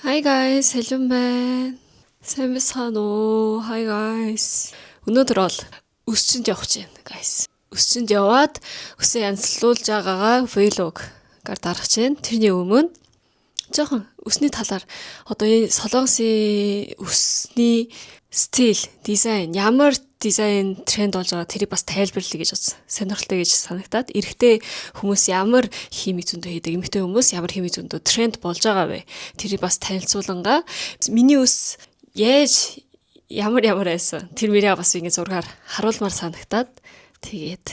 Hi guys, hello man. Сайн байна уу? Hi guys. Өнөөдөр бол өсчөнд явах гэж байна, guys. Өсчөнд яваад өсөө янзлуулж байгаагаа vlog-гаар дарах гэж байна. Тэрний өмнө жоохон өсний талаар одоо энэ солонгосын өсний стил, дизайн, ямар дизайн тренд болж байгаа тэрийг бас тайлбарлая гэж бодсон. Сонирхолтой гэж санагдаад эрэгтэй хүмүүс ямар химиг зөндөө хийдэг, эмэгтэй хүмүүс ямар химиг зөндөө тренд болж байгаа вэ? Тэрийг бас танилцуулангаа миний өс яаж ямар байсан. Тэр мөрийг бас ингэ зургаар харуулмаар санагтаад тэгээд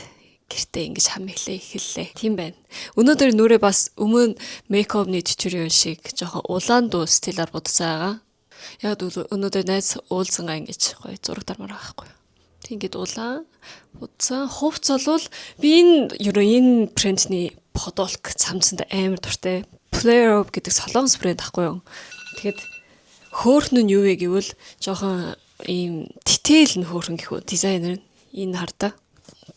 гэртээ ингэж хамиглаа эхэллээ. Тийм байна. Өнөөдөр нүрээ бас өмнө мейкапны tutorial шиг жоохон улаан дуу стилээр бодсон байгаа. Яг өнөөдөр найз уулзангаа ингэж гоё зураг дармаар байгаа байхгүй. Ингээд улаан будсан хувц болвол би энэ брендний подолк цамцанд амар дуртай. Flare Up гэдэг солонгос брэнд ахгүй юу. Тэгэхэд хөөхн нь юу вэ гэвэл жоохон ийм detail нь хөөхн гэхүү дизайнер энэ хардаа.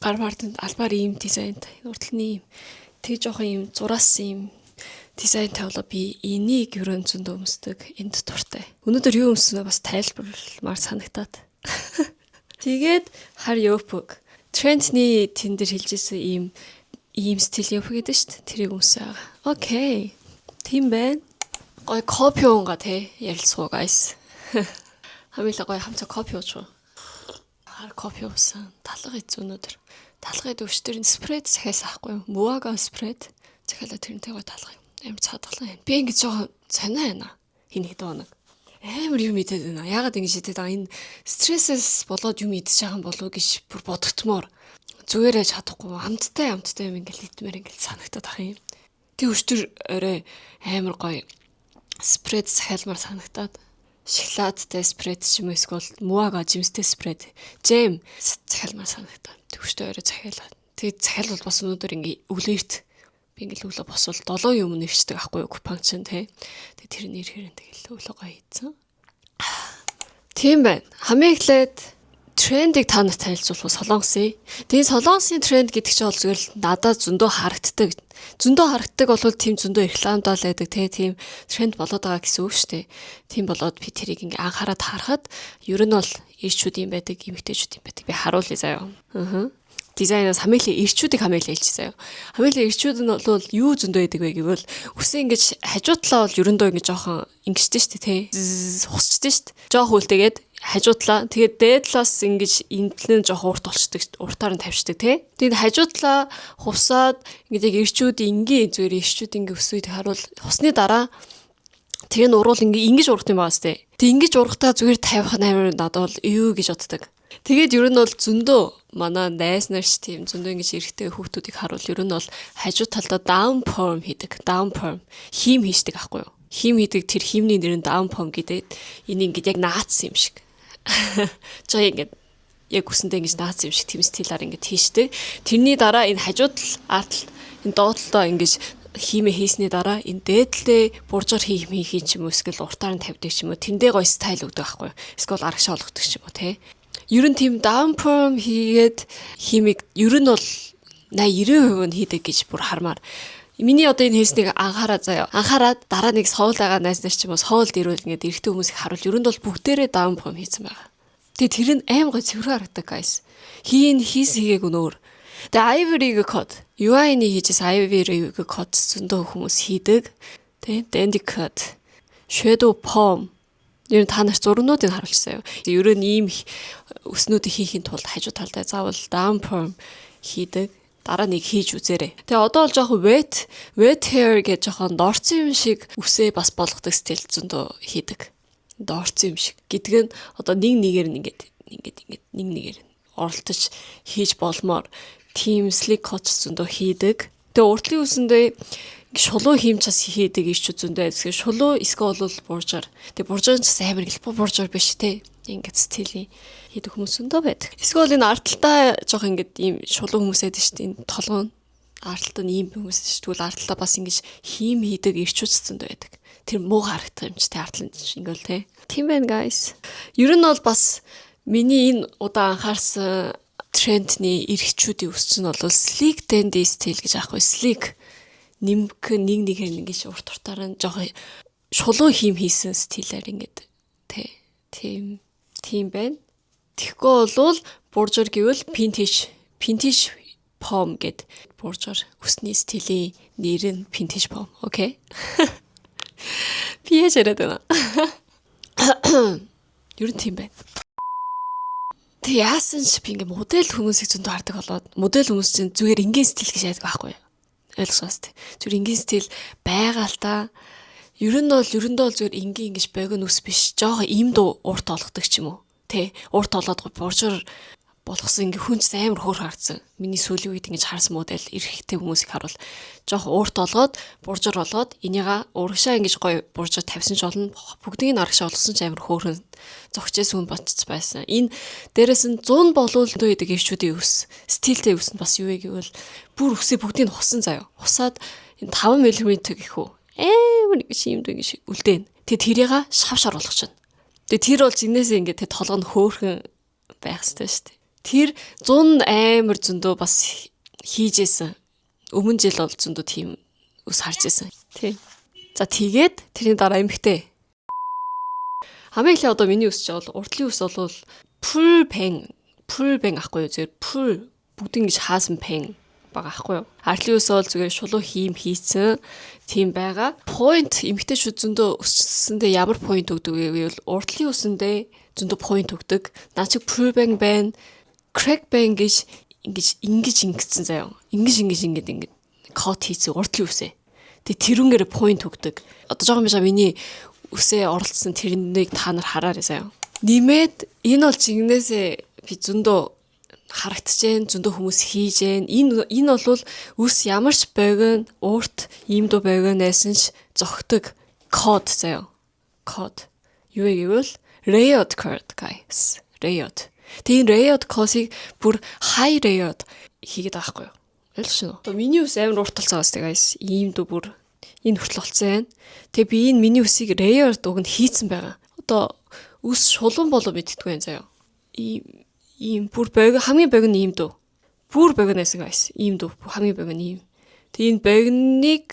Гар мартанд албаар ийм дизайнтай урдлын ийм тэг жоохон ийм зураас ийм дизайн тавла би энийг ерөн зөндөө өмсдөг энд дуртай. Өнөөдөр юу өмснөө бас тайлбарламаар санагтаад. Тэгээд хар ёпг трендний тэн дээр хэлжсэн ийм стил ёп гэдэг шүү дээ. Тэрийг өмсөө байгаа. Окей. Тийм байна. Гой кофе уунга те ярилцгаа guys. Хамилаа гой хамцаа кофе ууч. Хар кофе уусан. Талга эзэн өнөөдөр. Талгай өвчтөр спред захиас аахгүй юу? Муага спред. Захиалаа тэрнтэй гой талгай. Амар цаадгалаа байна. Би ингэж жоохон санаа байна. Хин хэд оног. Амар юм идэд байна. Ягаад ингэж идэд байгаа энэ стрессээс болоод юм идэж байгаа юм болов гэж бүр бодогтмоор зүгээрээ чадахгүй амттай юм ингээл идмээр ингээл санагтаад ах юм. Тэг өчтөр орой амар гоё спред захиалмаар санагтаад шоколадтай спред ч юм уу эсвэл муага жимстэй спред джем захиалмаар санагтаад тэг өчтөр орой захиалаад. Тэг захиалвал бас өнөөдөр ингээ өглөөрт би ингээл өглөө босвол 7 юм нэрчдэг аахгүй юу купон чинь тий. Тэг тэр нэр хэрэн тэгэл өглөө гоё хийцэн. Тийм байна. Хамгийн эхлээд трендийг та нарт танилцуулах солонгосын. Тэгээ солонгосын тренд гэдэг чинь бол зүгээр л надад зөндөө харагддаг. Зөндөө харагддаг болвол тийм зөндөө рекламдал байдаг тий тийм тренд болоод байгаа гэсэн үг шүү дээ. Тийм болоод би тэрийг ингээ анхаарал харахад ер нь бол ирчүүд юм байдаг, эмэгтэйчүүд юм байдаг. Би харуулъя заяа. Дизайнаас хамааглаа ирчүүдийг хамааглаа хэлчихсэн. Хамааглаа ирчүүд нь бол юу зөндөө байдаг вэ гэвэл үсээ ингэж хажуу талаа бол ерөндөө ингэж жоохон ингэжтэй шүү дээ тий. Хусчтэй шүү дээ. Жоох үлдээгээд хажуу талаа тэгээд дээд талаас ингэж энтлэн жоох урт болчдөг уртаар нь тавьчихдаг тий. Тэгээд хажуу талаа хусаад ингэж яг ирчүүд ингийн зүгээр ирчүүд ингэ өсвөйд харуул хусны дараа тэр нь уруул ингэж урах юм байна сте. Тэг ингэж урахтаа зүгээр тавих амар надад бол юу гэж боддог. Тэгээд ер нь бол зөндөө манай найз нарч тийм зөндөө ингэж эрэхтэй хүүхдүүдийг харуул ер нь бол хажуу талдаа down perm хийдэг. Down perm хим хийдэг аахгүй юу? Хим хийдэг тэр химний нэр нь down perm гэдэг. Энэ ингэж яг наацсан юм шиг. Жоо ингэж яг үсэндээ ингэж наацсан юм шиг тийм стилаар ингэж хийшдэг. Тэрний дараа энэ хажуу тал арт энэ доотлоо ингэж хиймээ хийсний дараа энэ дээдлээ буржаар хийх юм эсвэл уртаар нь тавьдаг ч юм уу. Тэндээ гоё стайл өгдөг аахгүй юу? Эсвэл аргашаа олгодог ч юм уу те. Ер нь тийм down perm хийгээд химиг ер нь бол 80-90% нь хийдэг гэж бүр хармаар. Миний одоо энэ хийснийг анхаараа заяа. Анхаарад дараа нэг соул байгаа найз нар ч юм уу соулд ирүүл ингээд эрэгтэй хүмүүсийг харуул ер нь бол бүгдээрээ down perm хийсэн байгаа. Тэгээ тэр нь аим гой цэвэр харагдаг guys. Хийгээгүй нөөр. Тэгээ ivory cut. UI-ны хийжээс ivory cut зөндөө хүмүүс хийдэг. Тэгээ dandy cut. Shadow perm. Ер нь та нар зургнуудыг харуулчихсан юу. Ер нь ийм өснүүдийг хийхин тулд хажуу талдаа заавал down perm хийдэг. Дараа нэг хийж үзээрэй. Тэгээ одоо бол жоохон wet hair гэж жоохон дорцсон юм шиг үсээ бас болгодог стил зөндөө хийдэг. Дорцсон юм шиг. Гэдг нь одоо нэг нэгээр нь нэг нэгээр оролдож хийж болмоор team slick cut зөндөө хийдэг. Тэгээ уртлын үсэндээ шулуу хиймчээс хийдэг ирчүүд зөндөө эсвэл шулуу эсвэл бол буржаар. Тэгээ буржаар ч амар гэлбо буржаар биш те. Ингээд стилийн хийдэг хүмүүс зөндөө байдаг. Эсвэл энэ арталтаа жоох ингээд ийм шулуу хүмүүс байдаг шүү дээ. Энэ толгойн арталтаа ийм хүмүүс шүү дээ. Тэгвэл арталтаа бас ингэж хийм хийдэг ирчүүд зөндөө байдаг. Тэр муу харагдах юм чи те артлан ингээл те. Тийм байна guys. Ер нь бол бас миний энэ удаа анхаарсан трендний ирчүүдийн өсч нь бол slick dandy стил гэж аахгүй slick нэмэх нэг нэгээр ингэж урт уртаар нь жоохон шулуун хийсэн стилээр ингээд тийм байна. Тэгэхгүй бол буржур гэвэл vintage pom гэд буржур үсний стилийн нэр нь vintage pom. Окей. Би яарад байна. Юу тийм байна. Тэг яасан ч би ингээ модель хүмүүсийг зөндөө хардаг болоод модель хүмүүс чинь зүгээр ингийн стил гэж яадаг байхгүй юу? Ойлгосоос тэг. Зүгээр ингийн стил байгаа л та. Ер нь бол зүгээр ингийн ингэж богино ус биш. Жохо ийм дуу урт олгодог ч юм уу. Тэ урт олоод буржур болгосон ингээ хүнч амар хөөр хаарцсан. Миний сүүлийн үед ингэж харсан модель эрхтэй хүмүүсийг харуул. Жохо урт олгоод буржур олгоод энийга урагшаа ингэж гоё буржур тавьсан ч болно. Бүгдийг нь арагшаа олгосон ч амар хөөрхөн зогчээс хүн ботц байсан. Энэ дээрээс нь 100 болвол дөө идэг өвчүүдийн ус. Стилтэй ус нь бас юу вэ гэвэл бүр үсээ бүгдийг нь хусан заяа. Хусаад энэ 5 мм гэх үү. Амар ингэж юм дүү ингэж үлдээн. Тэгээ тэрийг шавшаар болгочихно. Тэгээ тэр бол зинээсээ ингээд тэг толгонд хөөрхөн байх хэрэгтэй шүү дээ. Тэр 100 амар зөндөө бас хийжсэн. Өмнө жил бол зөндөө тийм ус харж байсан. Тий. За тэгээд тэрний дараа эмхтэй. Хамгийн их одоо миний ус ч бол урдлын ус бол full bang ахгүй юу зэрэг full бүгд ингэж хаасан peng байгаа ахгүй юу. Ардлын ус бол зүгээр шулуу хийсэн тийм байгаа. Point эмхтэй шүд зөндөө өсчсөндөө ямар point өгдөг вэ гэвэл урдлын усэндээ зөндөө point өгдөг. Наа чи full bang байна. Crack bang гэж ингэсэн заяа. Ингээд код хийсэн урдлын усээ. Тэгээ тэрүүнгээр point өгдөг. Одоо жоохон биш миний үсээ оролцсон тэрнийг та нар хараарай заяа. Нимээд энэ бол жигнэсээ би зөндөө харагдчихээн, зөндөө хүмүүс хийжээн. Энэ бол үс ямарч богино урт ийм дуу богиносэн ч зогтөг код заяа. Код. Юу вэ гэвэл Rayod code guys. Rayod. Тэгээ Rayod code-ыг бүр high Rayod хийгээд байгаа байхгүй юу? Ойлгосон уу? Одоо миний ус амар урт толцоогоос guys. Ийм дүү бүр энэ хүртэл болсон байна. Тэгээ би энэ миний үсийг Rayod уг нь хийцэн байгаа. Одоо үс шулуун болоо мэддэггүй юм заяа. Ийм бүр хамгийн богино ийм дүү. Бүр богиноос guys. Ийм дүү хамгийн богино ийм. Тэгээ энэ богиныг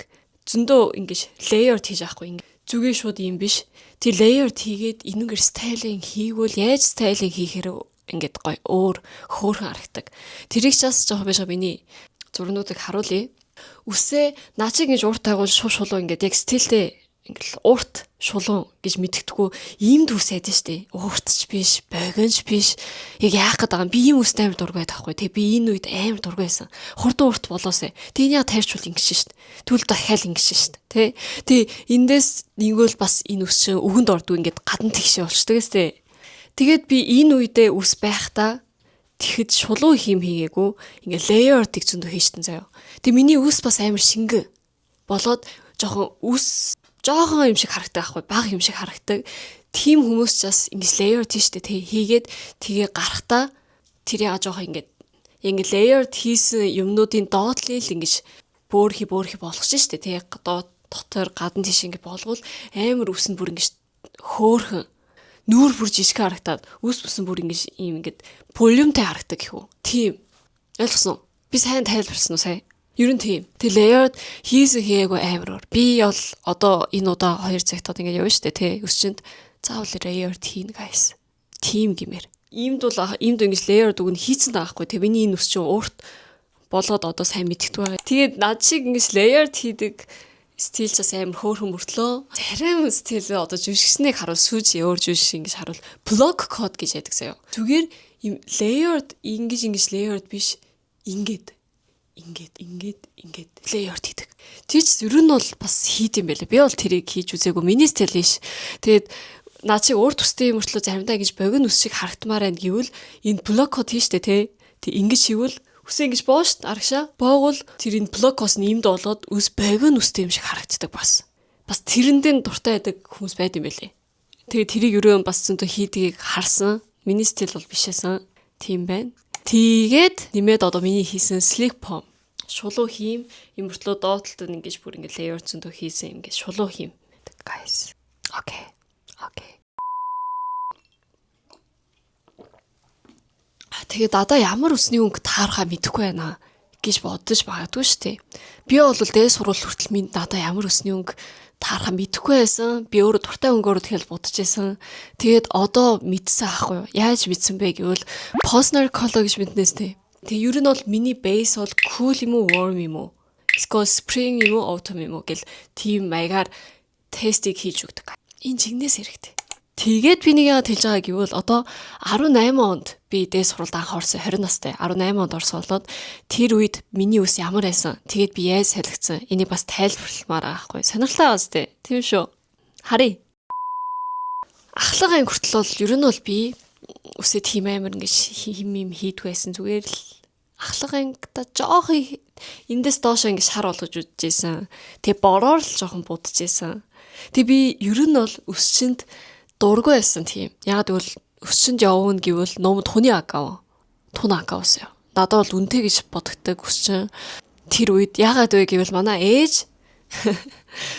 зөндөө ингэж layered хийж аахгүй ингэ. Зүгээ шууд ийм биш. Тэг layered хийгээд энэгээр стайлинг хийгвэл яаж стайлинг хийхээр ингээд гоё өөр хөөрхөн харагдаг. Тэрийг ч бас жоохон биш миний зурнуудыг харуулъя. Үсээ наачиг ингэж урт тайгуул шулуу ингээд яг стилтэй ингээд урт шулуун гэж мэддэггүй ийм дүүс айдэн штэ. Уртч биш, богинч биш. Яг яах гээд байгаа юм. Би ийм үстэй амар дургай таахгүй. Тэг би энэ үед амар дургайсан. Хурдан урт болоосэ. Тэг энэ яа тавьчвал ингэж штэ. Түл дахиад ингэж штэ. Тэг эндээс нэгвэл бас энэ үс чинь өгөнд ордгүй ингээд гадна тэгшээ болчтой гэстэй. Тэгээд би энэ үедээ үс байхдаа тэгэхэд шулуу хийгээгүй ингээ layer-ыг зөндөө хийжтэн заяа. Тэг миний үс бас амар шингэн болоод жоохон юм шиг харагдаг аахгүй бага юм шиг харагдаг. Тим хүмүүс ч бас ингээ layer тийштэй хийгээд тэгээ гарахтаа тэр яа жоохон ингээ layer хийсэн юмнуудын доотлыг ингээ бөөрхи болгож штэ тэгээ дотор гадна тийш ингээ болгол амар үс нь бүр ингээ хөөрхөн нүүр бүр жижиг харагдаад үс бүсэн бүр ингээд волюмтэй харагдаг гэх үү. Тийм. Ойлгосон уу? Би сайн тайлбарсан уу сая? Ер нь тийм. Тэг layered хийсэн хийгээгүй амар уур. Би бол одоо энэ удаа 2 цагт ингээд явна штэ тий. Өсчөнд заавал layered хийн guys. Тийм гэмээр. Иймд ингэж layered үг нь хийцэн таахгүй. Тэг миний энэ үс чинь урт болоод одоо сайн мэддэг байгаа. Тэгээд над шиг ингэж layered хийдэг стил ч бас амар хөөрхөн мөртлөө. Зарим стил одоо жүжигчнийг харуул сүүж өөр жүжиг ингэж харуул block code гэж яддаг заяа. Зүгээр юм layered ингэж layered биш ингээд layered хийдэг. Тэр ч ер нь бол бас хийд юм байлаа. Би бол тэрийг хийж үзээгүй. Миний стил биш. Тэгээд наа чи урт төстэй мөртлөө заримдаа ингэж богино үс шиг харагдмаар байна гэвэл энэ block code хийжтэй те. Тэг ингэж хийвэл үсээ ингэж боош арагшаа боогол тэр энэ блокос нэмд болоод үс богино үстэй юм шиг харагддаг бас. Бас тэрэндээ дуртай байдаг хүмүүс байд юм байлээ. Тэгээ тэрийг өрөө бас зөндөө хийдгийг харсан. Миний стил бол бишээсэн. Тийм байна. Тэгээд нэмээд одоо миний хийсэн slip pom. Шулуу хийм юм мөртлөө доотлолт ингэж бүр ингэ layer зөндөө хийсэн ингэ шулуу хийм. Guys. Okay. Тэгээд одоо ямар үсний өнгө таархаа мэдэхгүй байна гэж бодож магадгүй шүү дээ. Би бол дээд сургууль хүртэл минь надаа ямар өсний өнгө таарах мэдэхгүй байсан. Би өөрөө дуртай өнгөөр тэгэл бодож байсан. Тэгээд одоо мэдсэн аахгүй юу? Яаж мэдсэн бэ гэвэл Posner Color гэж мэднээс тэ. Тэгээ ер нь бол миний base бол cool юм уу, warm юм уу? Эсвэл spring юм уу, autumn юм уу гэл тийм маягаар тестийг хийж өгдөг. Энэ чигнээс хэрэгтэй. Тэгээд би нэг яагаад хэлж байгаа гэвэл одоо 18 онд би дээд сургуульд анх орсон 20 настай 18 онд орсон болоод тэр үед миний үс ямар байсан. Тэгээд би яаж салгицсан. Энийг бас тайлбарламаар байгаа байхгүй. Сонирхолтой байгаас тээ. Тийм шүү. Харъя. Ахлах анги хүртэл бол ер нь бол би үсээ тийм амар ингэж хим юм хийдгүй байсан. Зүгээр л ахлах ангида жоох эндээс доош ингэ шар болгож үдчихсэн. Тэгээ бороор л жоохон будчихсэн. Тэгээ би ер нь бол өсчинд дургүй байсан тийм. Яг тэгвэл өсчинд явна гэвэл номд хуны аккаунт. Тун аккаунт яа. Надад бол үнэтэй гэж бодогддог өсчин. Тэр үед яагаад вэ гэвэл манай ээж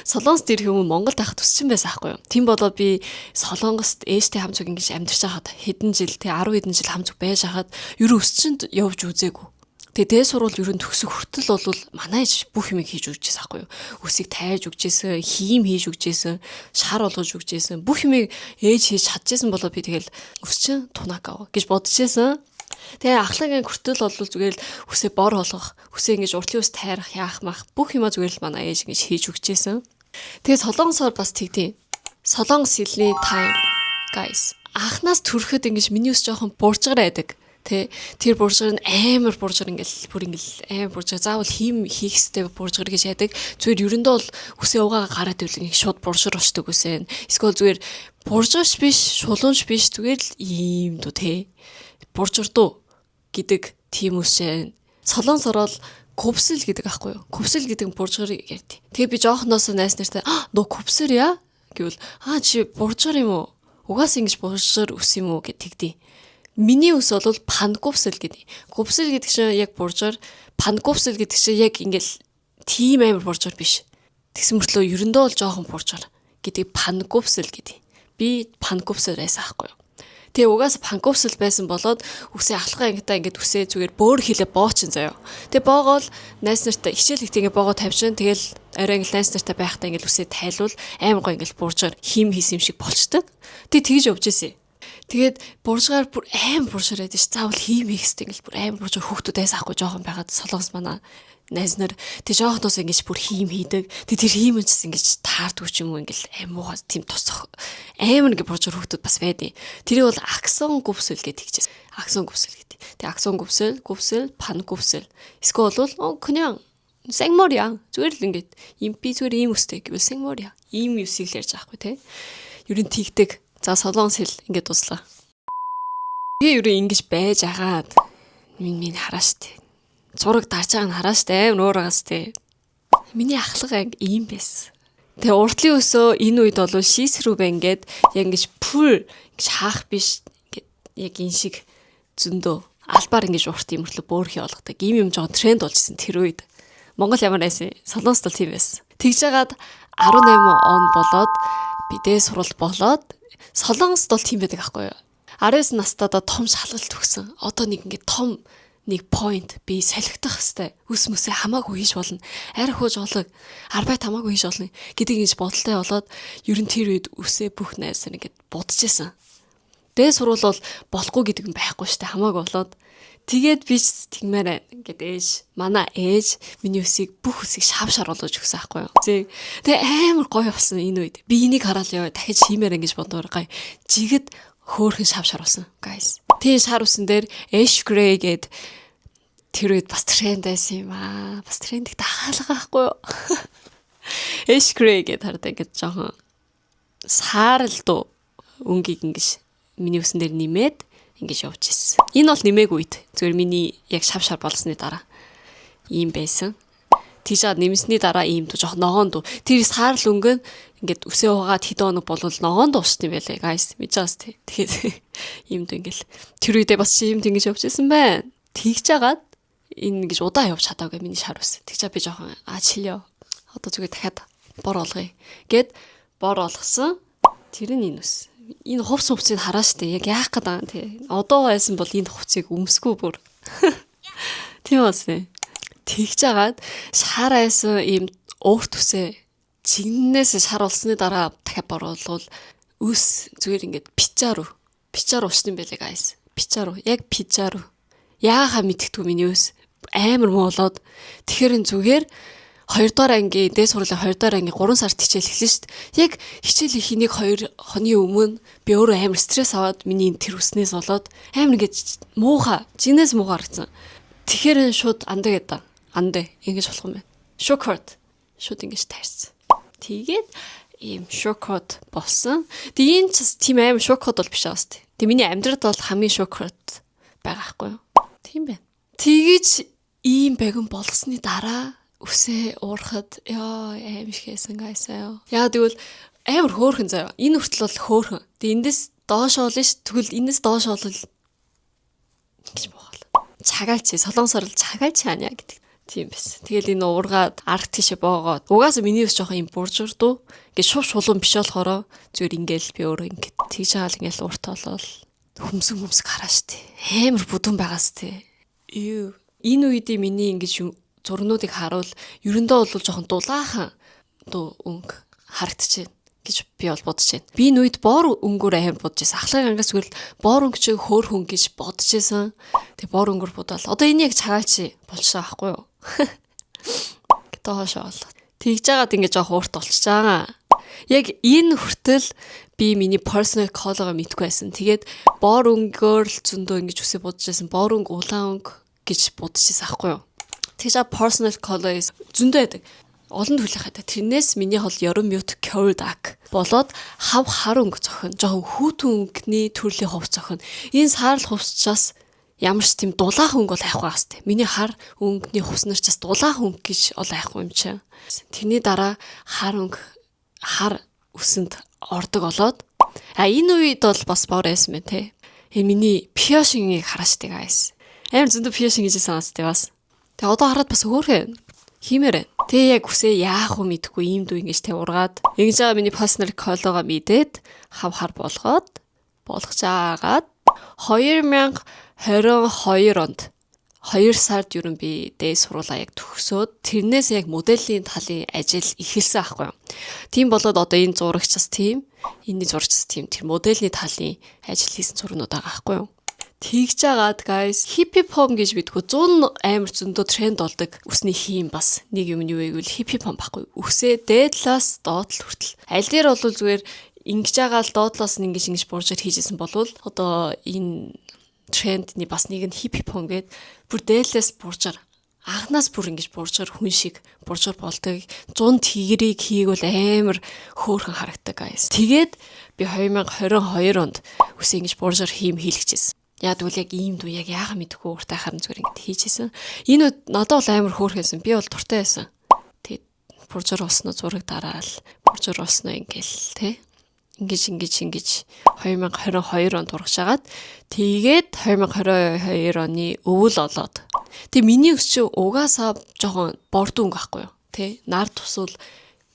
Солонгост ирэх юм Монголд байхад өсчин байсан аахгүй юу. Тийм болоод би Солонгост ээжтэй хамт зүг ингэж амьдарч байхад хэдэн жил тий 10 хэдэн жил хамт зүг байж байхад ер нь өсчинд явж үзээгүй. Тэгээ дээд сурвал ер нь төгсөх хүртэл бол манай ээж бүх юмыг хийж өгчээсэн аахгүй юу. Үсийг тайж өгчээсэн, хийм хийж өгчээсэн, шар болгож өгчээсэн. Бүх юмыг ээж хийж чадчихсан болоо би тэгэл өсчин тунак ав гэж бодчихсэн. Тэгээ ахлагын хүртэл бол зүгээр л үсээ бор болгох, үсээ ингэж уртлын ус тайрах, яах мах бүх юмаа зүгээр л манай ээж ингэж хийж өгчээсэн. Тэгээ солонгосоор бас тэгтийн. Солонгос хэлний time guys. Анхнаас төрөхөд ингэж миний ус жоохон буурчгаар байдаг. Тэр буржгар нь амар буржгар ингээл бүр ингээл амар буржгар заавал хийх хэвээр буржгар гэж яадаг. Зүгээр ерэндээ бол үсээ угаагаа гараад ивэл ингээл шууд буржгар очдөг үсэн. Эсвэл зүгээр буржгарч биш, шулуунч биш зүгээр л ийм дүү те. Буржгар дуу гэдэг тийм үсэн. Солонгос орол купсэл гэдэг аахгүй юу? Купсэл гэдэг буржгар ярьд. Тэгээ би жоохноос найс нартай нөө купсэр яа гэвэл чи буржгар юм уу? Угаас ингэж буржгар үс юм уу гэд тэгдий. Миний ус бол пангупсэл гэдэг. Гупсэл гэдэг чинь яг буржгар, пангупсэл гэдэг чинь яг ингээл тийм амар буржгар биш. Тэгсэн мөртлөө ерөндөө бол жоохон буржгар гэдэг пангупсэл гэдэг. Би пангупсэл байсан аахгүй юу. Тэгээ угаас пангупсэл байсан болоод үсээ ахлахаа ангитаа ингээд үсээ зүгээр бөөр хилээ боочин заяа. Тэгээ боогоол найс нартай хичээл ихтэй ингээд боогоо тавьчин. Тэгэл арай ингээд найс нартай байхдаа ингээд үсээ тайлвал амар гоо ингээд буржгар хим хийсэн юм шиг болчдөг. Тэгээ тэгж явж ирсэн. Тэгээд буржгаар бүр аим буржгаар байдаг ш. Заавал хийм хийхстэй ингээл бүр аим буржгаар хүүхдүүд айсаа ахгүй жоохон байгаад солонгос манай найз нар тэг жоохноос ингэж бүр хийм хийдэг. Тэг тэр хийм ч ингэж таардгүй ч юм уу ингээл аимуугаа тийм тусах аим нэг буржгаар хүүхдүүд бас байдیں۔ Тэрийг бол аксон гүвсэл гэдэг чийсэн. Аксон гүвсэл гэдэг. Тэг аксон гүвсэл, пан гүвсэл. Эсвэл бол 그냥 생머리야. зүгээр л ингээд юм би зүгээр ийм өстэй гэвэл 생머리야. Ийм үсийг л ярьж байгаа хгүй те. Ер нь тэгдэг. За солонгос хэл ингээд дуслаа. Би юу ингэж байж агаад минь хараа штэ. Зураг дарж байгааг нь хараа штэ. Нуурагаас тэ. Миний ахлах анги ийм байсан. Тэгээ уртлын өсөө энэ үед бол шийсрүү бай ингээд яг ингэж пүл ингэж хаах биш ингээд яг энэ шиг зөндөө албаар ингэж урт имэрлээ бөөрхий болгодог. Ийм юм жоохон тренд болжсэн тэр үед. Монгол ямар байсан? Солонгост бол тийм байсан. Тэгж жагаад 18 он болоод би дээд сурвалж болоод Солонгост бол тийм байдаг аахгүй юу. 19 настайдаа том шалгалт төгсөн. Одоо нэг ингээд том нэг point би салхитах хэвээр үс мүсээ хамаагүй хийж болно. Арх хууж олог, арбайт хамаагүй хийж болно гэдэг ингэж бодолтой болоод ер нь тэр үед үсээ бүх найз нар ингээд будчихсан. Дээд сурвал бол болохгүй гэдэг юм байхгүй штэ хамаагүй болоод тэгээд би тэгмээр ингээд манай ээж миний үсийг бүх үсийг шавшар болгож өгсөн аахгүй юу. Тэгээ амар гоё болсон энэ үед. Би энийг хараад яа дахиж хиймээр ингэж бодоор гай. Жигэд хөөхөн шавшар болсон guys. Тийм шар үсэн дээр Ash Gray гээд тэр үед бас тренд байсан юм аа. Бас трендийг дагаалгаа аахгүй юу. Ash Gray гээд хардаа ингэж жоохон сааралдуу өнгийг ингэж миний үсэн дээр нэмээд ингэж явж ирсэн. Энэ бол нэмээгүй үед. Зүгээр миний яг шавшар болсны дараа ийм байсан. Тийшээ нэмсний дараа ийм дүү жоох ногоон дүү. Тэр саарл өнгө ингээд үсээ угаад хэдэн хоног болвол ногоон дуусна юм байлээ. Guys, мэдээс тий. Тэгээд ийм дүү ингээл тэр үедээ бас чи ийм ингэж явж ирсэн байна. Тэгж жагаад энэ ингэж удаа явж чадаагүй миний шар ус. Тэгж би жоохон чилё. Одоо зүгээр дахиад бор олгоё. Гэт бор олгосон. Тэр нь энэ ус. Энэ хувц хувцыг хараа штэ. Яг яах гээд байгаа юм тий. Одоо байсан бол энэ хувцыг өмсгөө бүр. Тийм үсэ. Тэгж жагаад шар айсан ийм уурт үсээ жигнээс шар олсны дараа дахиад боруулвал үс зүгээр ингээд пичаар уушсан байлээ guys. Пичаар яг пичаар. Яахаа мэдтгүү миний үс амар муу болоод тэгэхээр энэ зүгээр 2 дугаар ангийн дээд сургуулийн 2 дугаар ангийн 3 сард хичээл эхэлнэ шүү дээ. Яг хичээл ихнийг 2 хоны өмнө би өөрөө амар стресс аваад миний тэр үснээс болоод амар ингэж жинээс муухай харагдсан. Тэгэхээр шууд андаа гэдэг. Андаа ингэж болох юм байна. Шоколад шууд ингэж таарсан. Тэгээд ийм шоколад болсон. Тэгээд энэ ч тийм амар шоколад бол биш аа сте. Тэгээд миний амьдралд бол хамгийн шоколад байгаа хгүй юу? Тийм байна. Тэгэж ийм багин болгосны дараа үсээ уурахад аим шигсэн гайсаа. Яа тэгвэл амар хөөрхөн заяа. Энэ хүртэл бол хөөрхөн. Тэгээ эндээс доош болно ш. Тэгвэл энэс доош бол гэж боохол. Чагаалч, солонгосоор л чагаалч хаана гэдэг. Тийм байсан. Тэгэл энэ уургаад арга тийшээ боогоод. Угаасаа миний ус жоохон юм буржурдуу. Ингээ шулуун биш болохоро зүгээр ингээл би өөрөө ингээд тэгж хаал ингээл ууртаа болол хүмсэг хараа штэ. Амар бүдүүн байгаа штэ. Юу. Энэ үед миний ингэж зурнуудыг харуул ерөндөө бол жоохон дулаахан өнгө харагдчихээн гэж би бол бодож байна. Би энэ үед боор өнгөөр амар бодож байсан. Ахлах ангаас үгүй боор өнгө чи хөөхөн гэж бодож байсан. Тэгээ боор өнгөөр бодвол одоо энэ яг чагаалч болчихоо ахгүй юу? Гэтоошоо бол. Тэгж жагаад ингэ жоох уурт болчихж байгаа. Яг энэ хүртэл би миний personal color-го мэдгүй байсан. Тэгээд боор өнгөөр л зөндөө ингэж үсээ бодож байсан. Боор өнгө улаан өнгө гэж бодож байсан ахгүй юу? Тэгж personal color is зөндөө байдаг. Олон төрлийн хата. Тэрнээс миний хол Euro Mute Curl Dark болоод хав хар өнгө зохино. Жохон хүүтэн өнгөний төрлийн хувц зохино. Энэ саарл хувцчаас ямар ч тийм дулаахан өнгө бол айхгүй бас тээ. Миний хар өнгөний хувцнаар ч бас дулаахан өнгө гэж ол айхгүй юм чинь. Тэрний дараа хар үсэнд ордог болоод энэ үед бол бас боор байсан байна те. Миний piercing-ийг хараач тээ guys. Амар зөндөө piercing гэж санаастай бас. Тэгээ одоо хараад бас хөөрхөн хиймээр байна. Тэгээ яг үсээ яах вэ мэдэхгүй ийм дүү ингэж тэ ургаад ингэж байгаа миний personal color-го мэдээд хав хар болгож жаагаад 2022 онд 2 сард юу би дээд сургуулаа яг төгсөөд тэрнээс яг моделийн талын ажил эхэлсэн аахгүй юу. Тийм болоод одоо энэ зурагчаас тийм, энэний зурагчаас тийм тэр моделийн талын ажил хийсэн зурнууд байгаа аахгүй юу. Тэгж жагаад guys hippie pom гэж бидгүү 100 амар зөндөө тренд болдог үсний хийм бас нэг юм юу вэ гэвэл hippie pom байхгүй үсээ дээдлээс доотлол хүртэл аль дээр бол зүгээр ингэж байгаа л доотлоос нь ингэж бууржаар хийжсэн болвол одоо энэ трендний бас нэг нь hippie pom гээд бүр дээдлээс бууржаар анханаас бүр ингэж бууржаар хүн шиг бууржаар болдог 100 тэгрийг хийгвэл амар хөөрхөн харагддаг guys. Тэгээд би 2022 онд үсээ ингэж бууржаар хийм хийлгэжсэн. Яад үл яг ийм дүү яг яахан мэдхгүй ууртай харин зүгээр ингэж хийжсэн. Энэ надад бол амар хөөрхөйсэн. Би бол дуртай байсан. Тэгээд буржуур уснаа зураг дараал. Буржуур уснаа ингээл тэ. Ингэж 2022 онд урагш агаад тэгээд 2022 оны өвөл олоод. Тэгээд миний өс чи угаасаа жоохон бордуу өнгө ахгүй юу? Тэ. Нар тусвал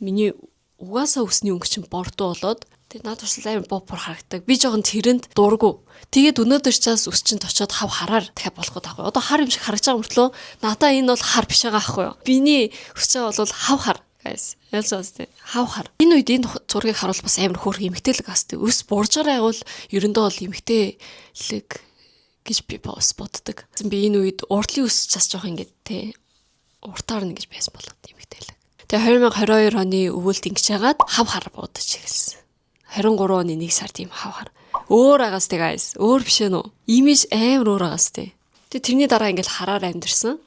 миний угаасаа өсний өнгө чинь бордуу болоод тэгээд наад туршил амар бопор харагдаг. Би жоохон тэрэнд дургу. Тэгээд өнөөдөр чаас өс чинь очиод хав хараар дахиад болоход аахгүй. Одоо хар юм шиг харагдаж байгаа мөртлөө надаа энэ бол хар биш байгаа аахгүй юу. Биний өс чинь бол хав хар guys. Ялцаас тэ хав хар. Энэ үед энэ зургийг харуул бас амар хөөрх эмгтээлэг астай. Өс буржаар айгуул ерөндөө бол эмгтээлэг гэж би бас боддог. Би энэ үед уртлын өс чаас жоох ингэж тэ уртаар нэг гэж байсан болоод эмгтээлэг. Тэгээ 2022 оны өвөлд ингэж яагаад хав хар буудаж эхэлсэн. 23 оны 1 сард ийм хав хар. Өөр агаас тэ guys. Өөр биш ээ нөө. Имиж амар өөр агаас тэ. Тэгээ тэрний дараа ингээл хараар амьдэрсэн.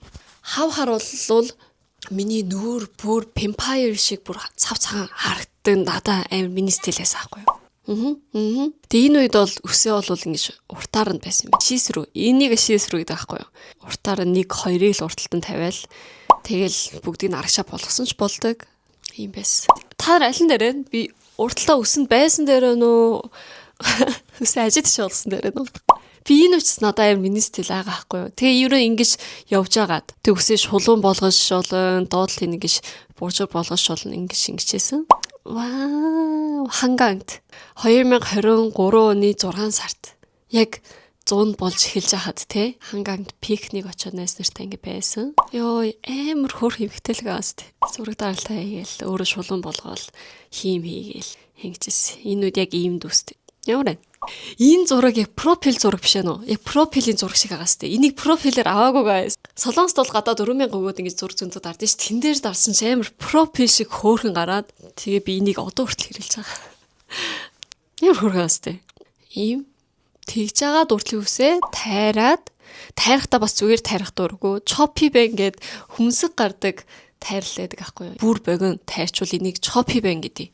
Хав хар бол миний нүүр бүр vampire шиг бүр цав цагаан харагддаг надаа амар миний стилээс аахгүй юу. Тэгээ энэ үед бол өсөө бол ингэж уртаар нь байсан юм. Шийс рүү. Энийг шийс рүү гэдэг аахгүй юу. Уртаар нь 1-2-ыг л урталтанд тавиал тэгэл бүгдийг нь арагшаа болгосон ч болдог. Ийм байсан. Та нар аль нь дээр вэ? Би урталтаа өсөнд байсан дээр нөө өсөө ажид ч болсон дээр нөө. Би энэ учраас надад амар миний стил байгаа байхгүй юу. Тэгээ ерөө ингэж явж байгаад тэг өсөө шулуун болгож шолон доотлол ингэж буужиг болгож шолон ингэжсэн. Вау, хангангт 2023 оны 6 сард яг 100 болж эхэлж хахад те хангамд пикник очоод найз нартай ингэ байсан. Йоо амар хөр хөвгтэлгээ аст. Зураг даралтай хийгээл өөрөө шулуун болгоол хийгээл хэнгижсэн. Энэ үед яг ийм дүст. Ямар вэ? Энэ зураг яг профил зураг биш ээ. Яг профилийн зураг шиг байгаа сте. Энийг профилээр аваагүй guys. Солонгост бол гадаад 4000 өгөөд ингэж зураг зөндөө дардсан ш. Тэн дээр дарсан ч амар профил шиг хөөрхөн гараад тэгээ би энийг одоо хүртэл хэрэглэж байгаа. Ямар хөөрхөн сте. Ийм тэгж байгаа уртлын үсээ тайрахтаа бас зүгээр тайрах дурггүй. Choppy bang гэд хүмсэг гардаг тайрлаадаг аахгүй юу? Бүр богино тайрчвал энийг choppy bang гэдэг.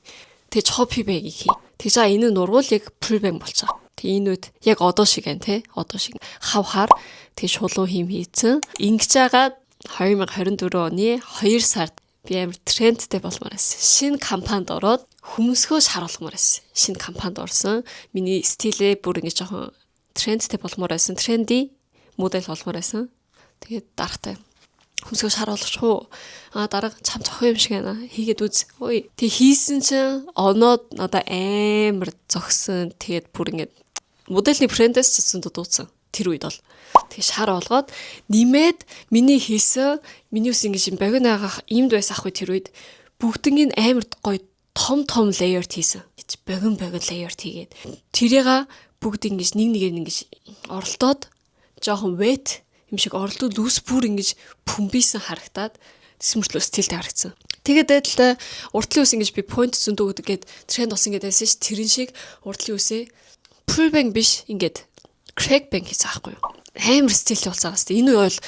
Тэгээ choppy bang хий. Тэгж байгаа энэ нургуул яг pull bang болчихоо. Тэгээ энэ үед яг одоо шиг байна те. Одоо шиг хавхаар тэгээ шулуу хийм хийцэн. Ингэж байгаа 2024 оны 2 сард би амар трендтэй болмоор байсан. Шинэ компанид ороод хүмүүсгөө шаруулмаар байсан. Шинэ компанид орсон. Миний стилээ бүр ингэ жоохон трендтэй болмоор байсан. Тренди модель болмоор байсан. Тэгээд дарахтай хүмүүсгөө шаруулчих уу? Дараа чам зохио юм шиг байна. Хийгээд үз. Ой. Тэг хийсэн чинь оноод надаа амар зогсон. Тэгээд бүр ингэ модельний брендээс ч зөндөө дууцсан. Тэр үед бол тэгээ шар олгоод нэмээд миний хийсэн миний ус ингэж богиноогах иймд байсан ахгүй тэр үед бүгднийг амар гоё том layer хийсэн. Богино layer хийгээд тэрийг бүгд ингэж нэг ингэж оролдоод жоохон wet юм шиг оролдоод лүүс бүр ингэж пүмбийсэн харагтаад тэсмэртлөө стилтэй харагдсан. Тэгээд адилтай уртлын ус ингэж би point зөндөө өгдөг гэд тренд болсон гэдэг байсан ш. Тэрэн шиг уртлын усээ pull bang биш ингэж crack bang хийсэн аахгүй юу? Амар стилтэй болцоо гас. Энэ бол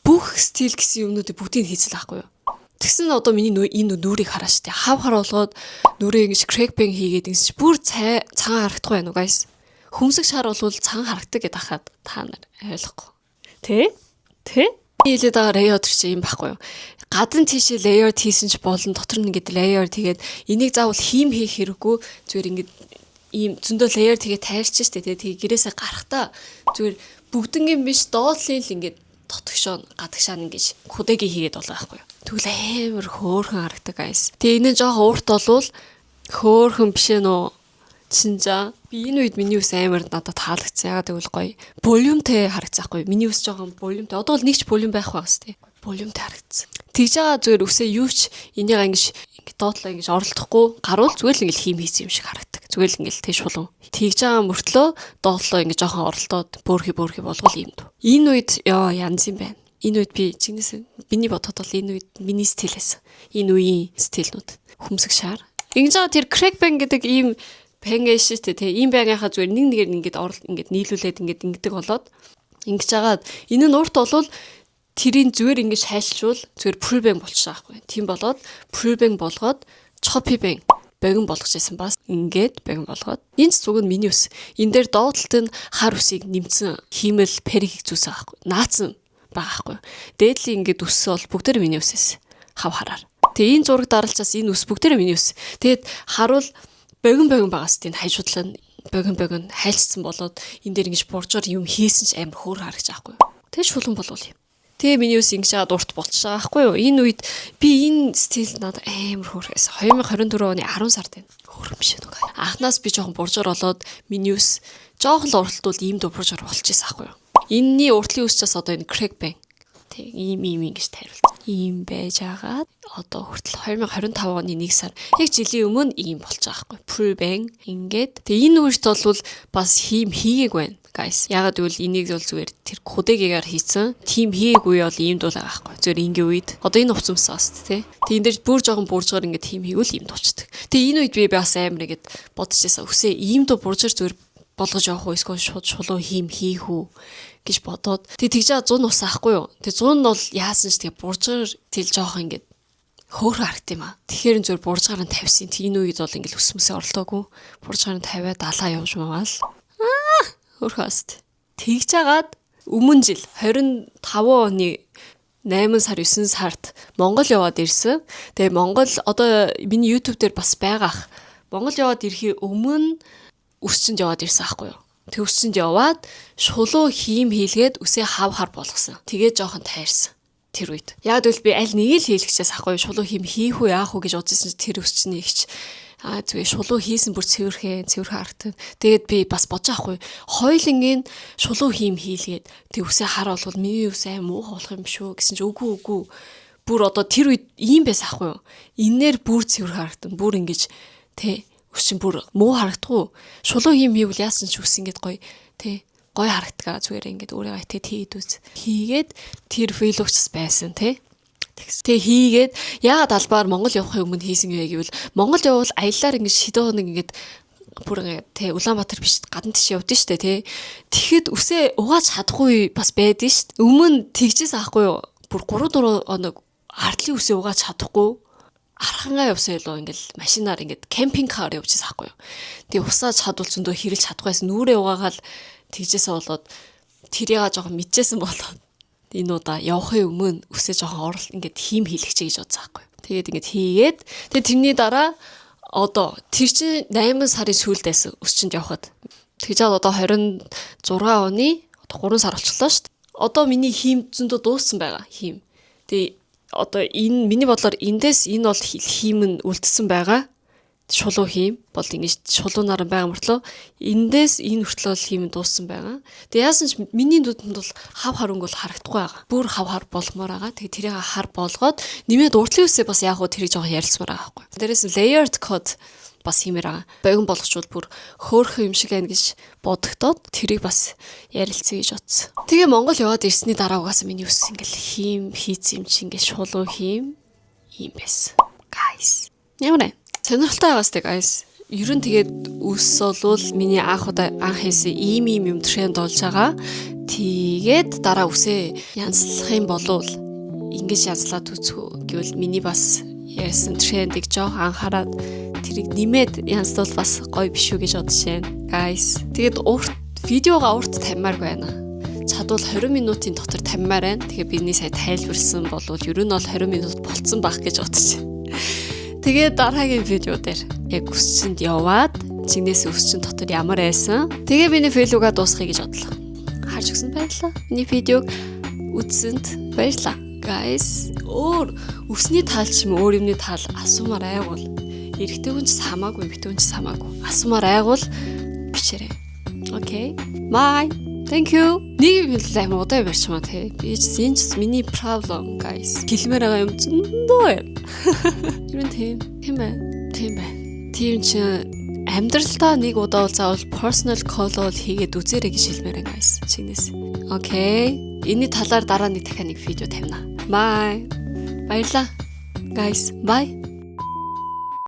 бүх стил гэсэн юмнуудыг бүгдийг хийцэл аахгүй юу? Тэгсэн одоо миний энэ нүрийг хараа штэ. Хав болгоод нүрээ ингэж crack bang хийгээд ингэж бүр цагаан харагдахгүй байна уу guys? Хүмсэг шар болвол цагаан харагдаг гэдээ хахад та нар ойлгохгүй. Тэ? Нийлээд байгаа layer чи юм байхгүй юу? Гадна тийшээ layer хийсэн ч болон дотор нь ингэж layer тэгээд энийг заавал хийх хэрэггүй зүгээр ингэж ийм зөндөө layer тэгээ тайрч штэ тэгээ гэрээсээ гарахтаа зүгээр бүгднгийн биш доотлын л ингээд тотгшоо гадагшаа ингэж худэги хийгээд байгаа байхгүй юу. Тэгвэл амар хөөрхөн харагдаг guys. Тэгээ энэ жоохон урт болвол хөөрхөн биш ээ нөө. Чинжаа би энэ үед миний ус амар надад таалагдсан. Ягаад гэвэл гоё волюмтэй харагдсан байхгүй юу. Миний ус жоохон волюмтэй. Одоо бол нэг ч волюм байх байгаас тий. Волюмтэй харагдсан. Тэгж байгаа зүгээр үсээ юу ч энийг ингэж доотлоо ингэж оролдохгүй гаруул зүгээр л ингэж хийм хийсэн юм шиг харагдаг. Зүгээр л ингэж тийш шулуун. Тэгж байгаа мөртлөө доотлоо ингэж жоохон оролдоод бөөрхи болгол юм дүү. Энэ үед янз юм байна. Энэ үед би чигнэс миний бодоход бол энэ үед миний стил байсан. Энэ үеийн стилнүүд хүмсэг шар. Ингэж байгаа тэр crack bang гэдэг ийм пэнгэж штэ тий. Ийм байгийнхаа зүгээр нэгээр ингэж нийлүүлээд ингэдэг болоод ингэж агаад энэ нь урт болвол тэрийн зүгээр ингэж хайлшвал зүгээр pull bang болчихоо аахгүй. Тийм болоод pull bang болгоод choppy bang богино болгожсэн бас ингээд богино болгоод энэ зүг нь миний ус. Энэ дээр доотлолт нь хар усыг нэмсэн хиймэл периг зүүсэн аахгүй. Наацсан байгаа аахгүй. Дээдлийн ингээд ус бол бүгдээр миний усээс хав хараар. Тэгээ энэ зураг даралчаас энэ ус бүгдээр миний ус. Тэгэд харуул богино байгаас тийм хажуудлаа богино хайлцсан болоод энэ дээр ингэж буржаар юм хийсэн ч амар хөөр харагч аахгүй. Тэгээ шулуун болвол юм. Тэгээ миний ус ингэж аваад урт болчихсон аахгүй юу? Энэ үед би энэ стил надад амар хөөрхөөс 2024 оны 10 сард байна. Хөөрхөн биш үү? Анхнаас би жоохон буржаар болоод миний ус жоохон л урталтвал ийм дөө буржаар болчихсон аахгүй юу? Энэний уртлын усчаас одоо энэ crack bang тэг ийм ингэж тайруулсан. Ийм байж агаад одоо хүртэл 2025 оны 1 сар яг жилийн өмнө ийм болж байгаа аахгүй. Pull bang ингээд. Тэгээ энэ үрт бол бас хийм хийгээг байна. Guys, ягаад гэвэл энийг бол зүгээр тэр худэгээр хийсэн. Тим хийгээгүй бол иймд бол байгаа байхгүй. Зүгээр ингийн үед. Одоо энэ хувцсаас тий. Тэгээ энэ дээр бүр жоохон буржгаар ингээд тим хийвэл иймд болчдөг. Тэгээ энэ үед би бас амар ингээд бодчихсан. Үсээ иймд буржгаар зүгээр болгож явах уу эсвэл шулуу хийм хийх үү гэж бодоод. Тэгээ тэгж 100 ус аахгүй юу. Тэгээ 100 нь бол яасан ч тэгээ буржгаар тэл жоохон ингээд хөөр харагд юм аа. Тэгэхээр зүгээр буржгаар нь тавьсан. Энэ үед бол ингээд өсмөсөө орлоогүй. Буржгаар нь тавиад далаа явж маваал. Хөрхөст. Тэгж агаад өмнө жил 25 оны 8 сар 9 сард Монгол яваад ирсэн. Тэгээ Монгол одоо миний YouTube дээр бас байгаах. Монгол яваад ирэхээ өмнө өсчөнд яваад ирсэн аахгүй юу. Тэг өсчөнд яваад шулуу хийм хийлгээд үсээ хав хар болгосон. Тэгээ жоохон тайрсан. Тэр үед. Яг л би аль нэг л хийлгэчээс аахгүй юу. Шулуу хийм хийх үү яах уу гэж бодсон чинь тэр өсчний ихч зүгээр шулуу хийсэн бүр цэвэрхэн харагдана. Тэгээд би бас бодож авахгүй. Хоёлынгийн шулуу хийлгээд тэг үсээ хар болвол миний үс аим муу болох юм шүү гэсэн чи үгүй. Бүр одоо тэр үед ийм байсан ахгүй юу? Инээр бүр цэвэр харагдана. Бүр ингэж тэ үс чинь бүр муу харагдахгүй. Шулуу хийвэл яасан ч үс ингэж гоё тэ гоё харагдгаа зүгээр ингэж өөрийгөө тэ хийд үз. Хийгээд тэр vlog-ч байсан тэ. Тэгээ хийгээд яагаад албаар Монгол явахын өмнө хийсэн юм бэ гэвэл Монгол явбал аяллаар ингэж шидөө хоног ингэж бүр тэ Улаанбаатар биш гадна тийш явдсан шүү дээ тэ. Тэгэхэд үсээ угааж чадахгүй бас байдсан шүү дээ. Өмнө тэгжээс аахгүй юу? Бүр 3-4 хоног ардлын үсээ угааж чадахгүй архангаа явсан илүү ингээл машинаар ингээд кемпинг кар явжсэн аахгүй юу? Тэгээ усаа чадвал зөндөө хэрэлж чадахгүйсэн нүрээ угаагаал тэгжээсээ болоод тэрийга жоохон мэдчихсэн болоод энэ удаа явахын өмнө үсээ жоохон орол ингээд хийлгэж гэж бодсон байхгүй. Тэгээд ингээд хийгээд тэгээд тэрний дараа одоо тэр чинь 8 сарын сүүлдээс өсчөнд явхад тэгж одоо 26 оны одоо 3 сар болчихлоо шүү дээ. Одоо миний хийм зөндөө дууссан байгаа хийм. Тэгээд одоо энэ миний бодлоор эндээс энэ бол хийм нь үлдсэн байгаа. Шулуу хийм бол ингэж шулуунаар байгаа мөртлөө эндээс энэ хүртэл хийм дууссан байгаа. Тэгээ яасан ч миний нүдэнд бол хав харунг бол харагдахгүй байгаа. Бүр хав хар болмоор байгаа. Тэгээ тэрийг хар болгоод нэмээд уртлын үсээ бас яг уу тэрийг жоохон ярилцмаар байгаа байхгүй. Дээрээс layered code бас хиймээр байгаа. Богино болгочвол бүр хөөрхөн юм шиг байна гэж бодогдоод тэрийг бас ярилцъя гэж бодсон. Тэгээ Монгол яваад ирсний дараа угаасаа миний үс ингээл хийм хийц юм чи ингээл шулуу хийм юм байсан. Guys. Ямар сонирхолтой байгаас тэг guys. Ер нь тэгээд үс болвол миний анх хийсэн ийм юм тренд болж байгаа. Тэгээд дараа үсээ янзлах юм болвол ингэж янзлаад үзэх гэвэл миний бас ярьсан трендийг жоох анхаарад тэрийг нэмээд янзлал бас гоё биш үү гэж бодож байна. Guys. Тэгээд видеога урт таммаар байна. Чадвал 20 минутын дотор таммаар байна. Тэгээ биний сая тайлбарсан болвол ер нь бол 20 минут болцсон байх гэж бодож байна. Тэгээ дараагийн видео дээр яг өсчөнд яваад чинээс өсчөнд дотор ямар байсан. Тэгээ миний vlog-а дуусгая гэж бодлоо. Харж өгсөнд баярлалаа. Миний видеог үзсэнд баярлалаа. Guys, өсний таал ч юм өөр юмны таал асуумаар айгуул. Эрэгтэй хүн ч хамаагүй, эмэгтэй хүн ч хамаагүй. Асуумаар айгуул бичээрэй. Okay. Bye. Thank you. Нэг юм хэлээ юм удаа барьчмаа те. Би ч энэ миний problem guys. Хэлмээр байгаа юм зөндөө байна. Юу тийм байна. Тийм ч амьдралтаа нэг удаа бол заавал personal call хийгээд үзээрэй гэж хэлмээр байгаа guys. Чинээс. Okay. Энэний талаар дараа нэг дахиад нэг видео тавина. Bye. Баярлалаа. Guys, bye.